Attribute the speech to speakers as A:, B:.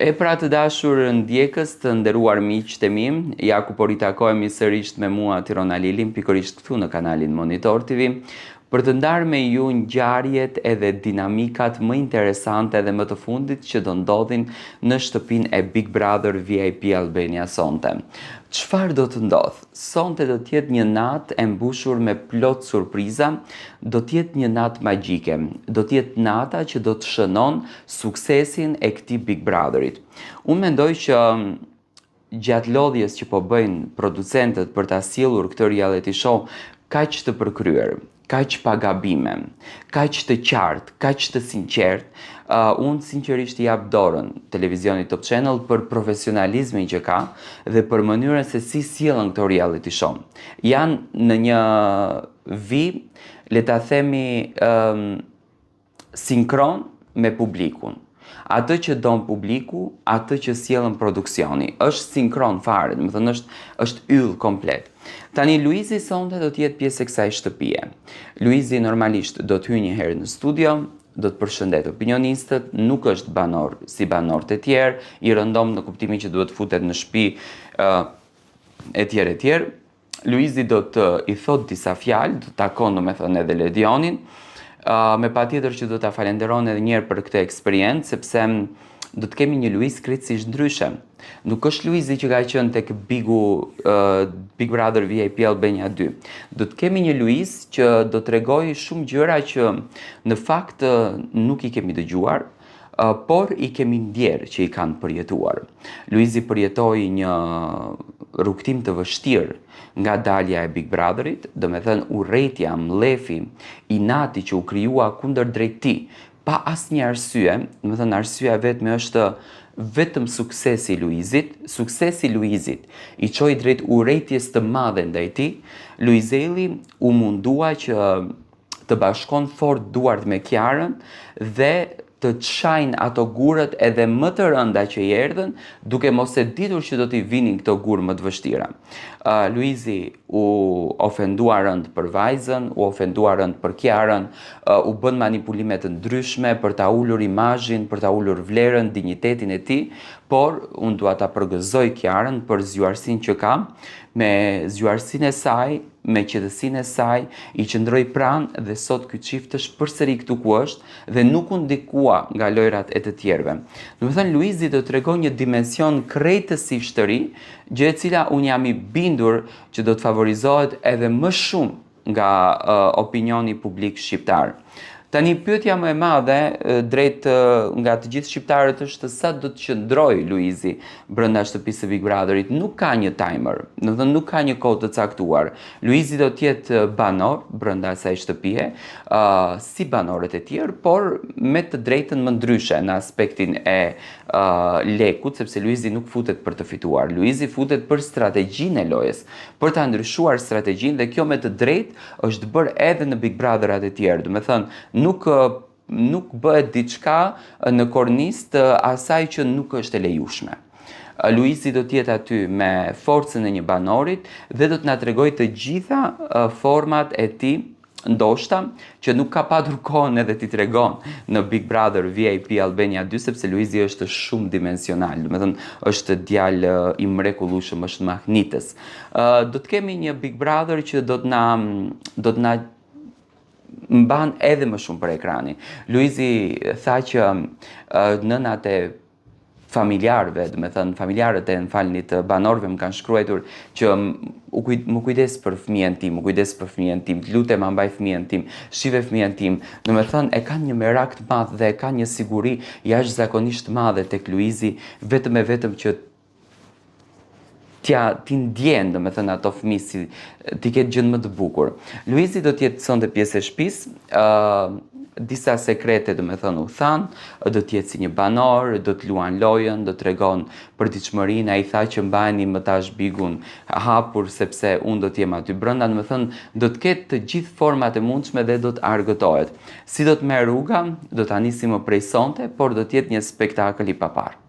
A: E pra të dashur ndjekës të nderuar miq të mi, ja ku po ritakohemi sërish me mua Tirona Lilin, pikërisht këtu në kanalin Monitor TV, për të ndarë me ju ngjarjet edhe dinamikat më interesante dhe më të fundit që do ndodhin në shtëpinë e Big Brother VIP Albania sonte. Çfarë do të ndodh? Sonte do të jetë një natë e mbushur me plot surpriza, do të jetë një natë magjike, do të jetë nata që do të shënon suksesin e këtij Big Brotherit. Unë mendoj që gjatë lodhjes që po bëjnë producentët për ta sjellur këtë reality show kaq të përkryer, kaq pa gabime, kaq të qartë, kaq të sinqert, unë sinqerisht i jap dorën televizionit Top Channel për profesionalizmin që ka dhe për mënyrën se si sjellën këto reality show. Janë në një vi, le ta themi, sinkron me publikun. Atë që don publiku, atë që sjellën produksioni. Është sinkron fare, do të thënë është yll komplet. Tani Luizi sonte do të jetë pjesë e kësaj shtëpie. Luizi normalisht do të hyjë një herë në studio, do të përshëndet opinionistët, nuk është banor si banorët e tjerë, i rëndom në kuptimin që duhet futet në shtëpi etj etj. Luizi do të i thot disa fjalë, do të takon domethënë edhe Ledionin. Me patjetër që do ta falenderon edhe një herë për këtë eksperiencë, sepse do të kemi një Luiz krejtësisht ndryshe. Nuk është Luizi që ka qenë tek Big Brother VIP Albania 2. Do të kemi një Luiz që do t'rregojë shumë gjëra që në fakt nuk i kemi dëgjuar, por i kemi ndjerë që i kanë përjetuar. Luizi përjetoi një rrugtim të vështirë nga dalja e Big Brotherit, domethënë urrëtia, mlefi, inati që u krijua kundër drejt tij, pa asnjë arsye, domethënë arsyeja vetme është vetëm suksesi i Luizit i çoi drejt urrëties të madhe ndaj tij. Luizeli u mundua që të bashkon fort duart me Kiarën dhe të çajnë ato gurët edhe më të rënda që i erdhën, duke mos e ditur që do t'i vinin këto gurë më të vështira. Luizi u ofendua rënd për vajzën, u ofendua rënd për Kiarën, u bën manipulime të ndryshme për ta ulur imazhin, për ta ulur vlerën, dinjitetin e tij, por unë dua ta përgëzoj Kiarën për zgjuarsinë që ka, me zgjuarsinë e saj, me qetësinë e saj, i qëndroi pranë dhe sot ky çift është përsëri këtu ku është dhe nuk u ndikua nga lojrat e të tjerëve. Do të thënë Luizi do t'tregojë një dimension krejtësisht të ri, gjë e cila unë jam i bindur që do të favorizohet edhe më shumë nga opinioni publik shqiptar. Tani pyetja më e madhe drejt nga të gjithë shqiptarët është sa do të qëndrojë Luizi brenda shtëpisë së Big Brotherit. Nuk ka një timer, do të thënë nuk ka një kohë të caktuar. Luizi do të jetë banor brenda asaj shtëpie, si banorët e tjerë, por me të drejtën më ndryshe në aspektin e lekut, sepse Luizi nuk futet për të fituar. Luizi futet për strategjinë e lojës, për ta ndryshuar strategjinë dhe kjo me të drejtë është bërë edhe në Big Brotherat e tjerë. Do të thënë nuk bëhet diçka në kornizë të asaj që nuk është e lejushme. Luizi do të jetë aty me forcën e një banorit dhe do të na tregojë të gjitha format e tij, ndoshta që nuk ka patur kohën edhe t'i tregon në Big Brother VIP Albania 2, sepse Luizi është shumë dimensional, do të thënë është djalë i mrekullueshëm, është mahnitës. Do të kemi një Big Brother që do të na mban edhe më shumë për ekrani. Luizi tha që nënat e familjarëve, do të thënë familjarët të banorëve më kanë shkruar që më kujdes për fëmijën tim, lutem ma mbaj fëmijën tim, shive fëmijën tim. Do të thënë e kanë një merak të madh dhe e kanë një siguri jashtëzakonisht të madhe tek Luizi, vetëm që ti ndjen, do të thënë ato fëmijë si ti ketë gjën më të bukur. Luizi do të jetë sonte pjesë e shtëpisë, disa sekrete do të thënë u than, do të jetë si një banor, do të luan lojën, do t'tregon përditshmërinë, ai tha që mbajeni më tash bigun hapur sepse unë do të jem aty brenda, do të thënë do të ketë të gjithë format e mundshme dhe do të argëtohet. Si do të merr rruga, do ta nisim më prej sonte, por do të jetë një spektakël i papar.